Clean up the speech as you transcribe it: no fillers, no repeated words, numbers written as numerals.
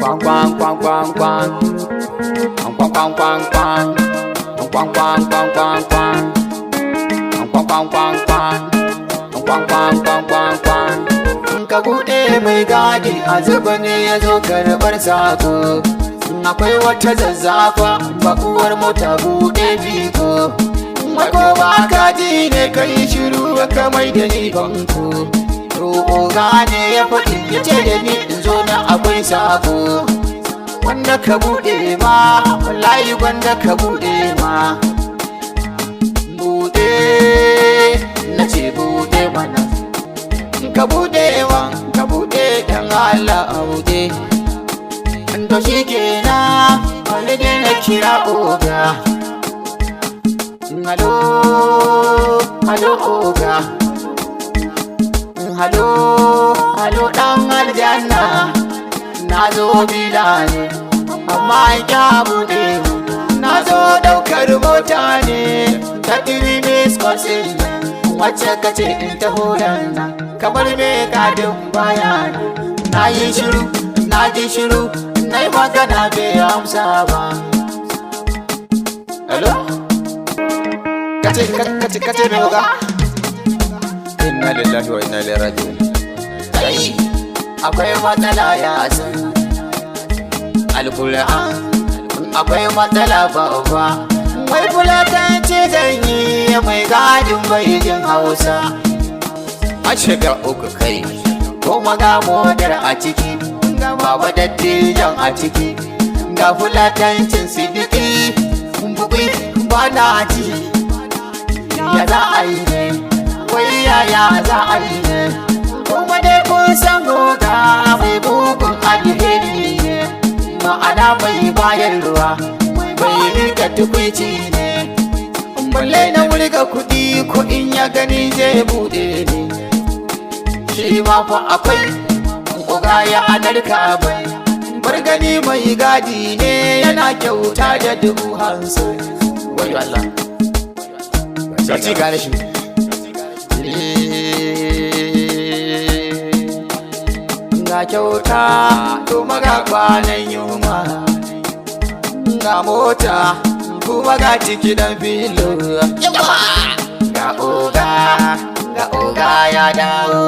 Quang quang quang quang quang. Quang quang quang quang. Quang quang quang quang quang. Quang quang quang quang. Quang quang quang quang quang. Ka buɗe mai gadi a zuba ne ya zo karɓar sako. Akwai wata zazzafa bakuwar mota buɗe biko. Mako ba kaji ne kai shiru ka mai da ni banko. Oga ne ya faɗi ya ce da ni in zo na akwai sako. Wanda ka buɗe ma wallahi wanda ka buɗe ma. Buɗe na ce buɗe mana. Ka buɗe dan Allah a buɗe. To shi kenan wani dai na kira oga. Halo, halo oga. Halo, halo dan aljanna. Na zo bila ne amma ya buɗe. Na zo ɗaukar mota ne ta Irimis Kosin. Wacce kace in taho nan kamar me gadin baya. Na yi shiru, na ji shiru, na yi magana bai amsa ba. Hello? Kace me oga? Inna lillahi wa inna ilaihi raji'un. Kai, akwai matsala ya san Alƙur'an, akwai matsala babba. Wai fulatanci zan yi mai gadin bai jin Hausa. A shiga uku kai. Kuma ga modar a ciki, ga baba dattijan a ciki, ga fulatancin sidiki, buɓi ba na ji. Ya za a yi ne, wai yaya za a yi ne. Kuma dai kun san goga mai bugun alheri ne. Ma'ana mai bayarwa, bai rika tukwici ne. Balle na wurga kuɗi ko in ya gani zai buɗe ne. Shi ma fa akwai oga ya anarka bai. Bar gani mai gadi ne yana kyauta da 50. Wayo Allah. Sarki gane shi. Ga kyauta kuma ga kwanan yunwa. Ga mota kuma ga ciki dan filo. Ga oga ya dawo.